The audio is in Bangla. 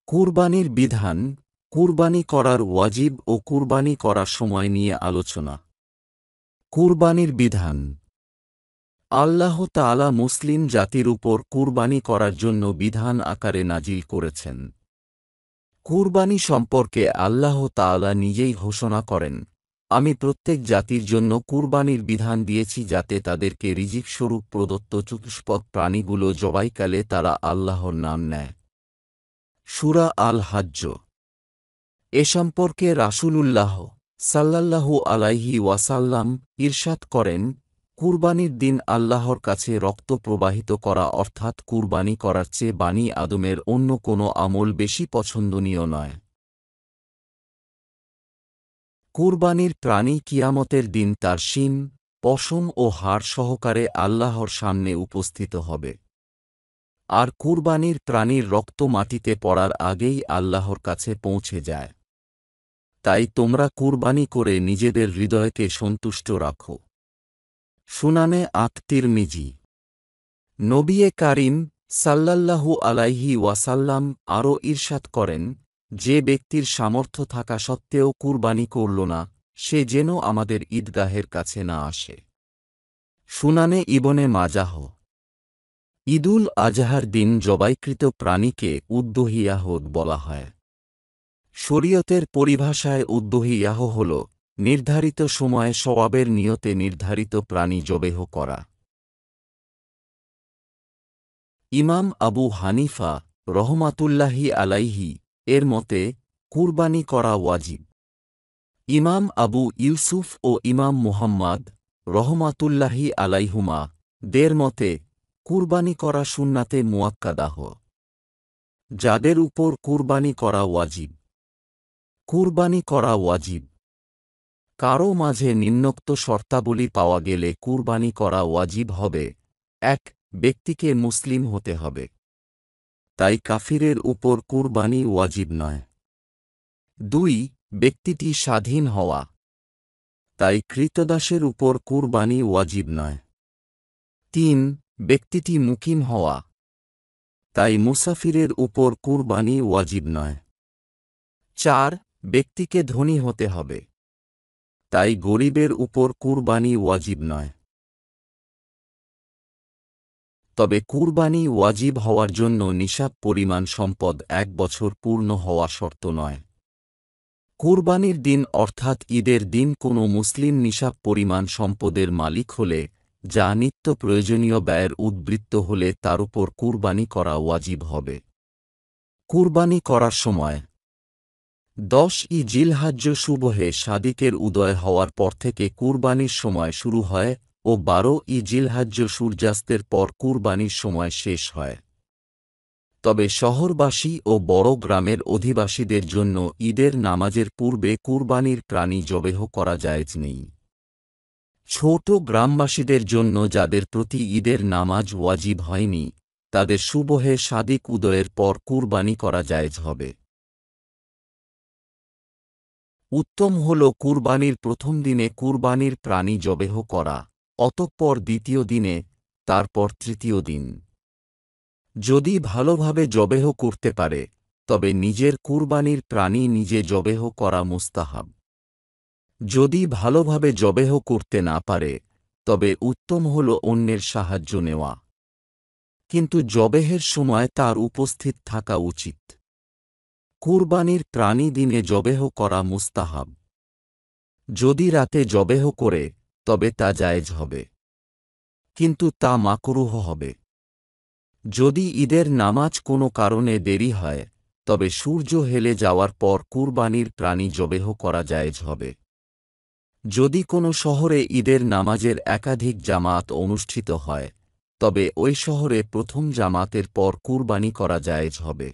কুরবানির বিধান, কুরবানি করার ওয়াজিব ও কুরবানি করার সময় নিয়ে আলোচনা। কুরবানির বিধান। আল্লাহ তাআলা মুসলিম জাতির উপর কুরবানি করার জন্য বিধান আকারে নাজিল করেছেন। কুরবানি সম্পর্কে আল্লাহ তাআলা নিজেই ঘোষণা করেন, আমি প্রত্যেক জাতির জন্য কুরবানির বিধান দিয়েছি যাতে তাদেরকে রিজিক স্বরূপ প্রদত্ত চতুষ্পদ প্রাণীগুলো জবাইকালে তারা আল্লাহর নাম নেয়। সূরা আল হাজ্জ। এ সম্পর্কে রাসূলুল্লাহ সাল্লাল্লাহু আলাইহি ওয়াসাল্লাম ইরশাদ করেন, কুরবানির দিন আল্লাহর কাছে রক্ত প্রবাহিত করা অর্থাৎ কুরবানি করার চেয়ে বানি আদমের অন্য কোনো আমল বেশি পছন্দনীয় নয়। কুরবানির প্রাণী কিয়ামতের দিন তার শিং, পশম ও হাড় সহকারে আল্লাহর সামনে উপস্থিত হবে। আর কুরবানির প্রাণীর রক্ত মাটিতে পড়ার আগেই আল্লাহর কাছে পৌঁছে যায়। তাই তোমরা কুরবানি করে নিজেদের হৃদয়কে সন্তুষ্ট রাখো। সুনানে আত-তিরমিজি। নবিয়ে কারীম সাল্লাল্লাহু আলাইহি ওয়াসাল্লাম আরও ইরশাদ করেন, যে ব্যক্তির সামর্থ্য থাকা সত্ত্বেও কুরবানি করল না, সে যেন আমাদের ঈদগাহের কাছে না আসে। সুনানে ইবনে মাজাহ। ঈদুল আজহার দিন জবাইকৃত প্রাণীকে উদ্দহিয়াহ বলা হয়। শরীয়তের পরিভাষায় উদ্দহিয়াহ হল নির্ধারিত সময়ে সওয়াবের নিয়তে নির্ধারিত প্রাণী জবেহ করা। ইমাম আবু হানিফা রহমাতুল্লাহি আলাইহি এর মতে কুরবানি করা ওয়াজিব। ইমাম আবু ইউসুফ ও ইমাম মুহাম্মদ রহমাতুল্লাহি আলাইহুমা দের মতে কুরবানি করা সুন্নাতে মুয়াক্কাদাহ, যাদের উপর কুরবানি করা ওয়াজিব। কুরবানি করা ওয়াজিব। কারও মাঝে নিম্নোক্ত শর্তাবলী পাওয়া গেলে কুরবানি করা ওয়াজিব হবে: ১. ব্যক্তিকে মুসলিম হতে হবে, তাই কাফিরের উপর কুরবানি ওয়াজিব নয়। ২. ব্যক্তিটি স্বাধীন হওয়া, তাই ক্রীতদাসের উপর কুরবানি ওয়াজিব নয়। ৩. ব্যক্তিটি মুকিম হওয়া, তাই মুসাফিরের উপর কুরবানি ওয়াজিব নয়। ৪. ব্যক্তিকে ধনী হতে হবে, তাই গরিবের উপর কুরবানি ওয়াজিব নয়। তবে কুরবানি ওয়াজিব হওয়ার জন্য নিসাব পরিমাণ সম্পদ ১ বছর পূর্ণ হওয়া শর্ত নয়। কুরবানির দিন অর্থাৎ ঈদের দিন কোনো মুসলিম নিসাব পরিমাণ সম্পদের মালিক হলে, যা নিত্য প্রয়োজনীয় ব্যয়ের উদ্বৃত্ত হলে তার উপর কুরবানি করা ওয়াজিব হবে। কুরবানি করার সময় ১০ই জিলহজ্জ সুবহে সাদিকের উদয় হওয়ার পর থেকে কুরবানির সময় শুরু হয় ও ১২ই জিলহজ্জ সূর্যাস্তের পর কুরবানির সময় শেষ হয়। তবে শহরবাসী ও বড় গ্রামের অধিবাসীদের জন্য ঈদের নামাজের পূর্বে কুরবানির প্রাণী জবেহ করা জায়েজ নেই। ছোট গ্রামবাসীদের জন্য যাদের প্রতি ঈদের নামাজ ওয়াজিব হয়নি, তাদের সুবহে সাদিক উদয়ের পর কুরবানি করা জায়েজ হবে। উত্তম হল কুরবানির প্রথম দিনে কুরবানির প্রাণী জবেহ করা, অতঃপর দ্বিতীয় দিনে, তারপর তৃতীয় দিন। যদি ভালোভাবে জবেহ করতে পারে, তবে নিজের কুরবানির প্রাণী নিজে জবেহ করা মুস্তাহাব। যদি ভালোভাবে জবেহ করতে না পারে, তবে উত্তম হল অন্যের সাহায্য নেওয়া, কিন্তু জবেহের সময় তার উপস্থিত থাকা উচিত। কুরবানির প্রাণী দিনে জবেহ করা মুস্তাহাব। যদি রাতে জবেহ করে, তবে তা জায়েজ হবে, কিন্তু তা মাকরুহ হবে। যদি ঈদের নামাজ কোনো কারণে দেরি হয়, তবে সূর্য হেলে যাওয়ার পর কুরবানির প্রাণী জবেহ করা জায়েজ হবে। যদি কোনো শহরে ঈদের নামাজের একাধিক জামাত অনুষ্ঠিত হয়, তবে ওই শহরে প্রথম জামাতের পর কুরবানি করা জায়েজ হবে।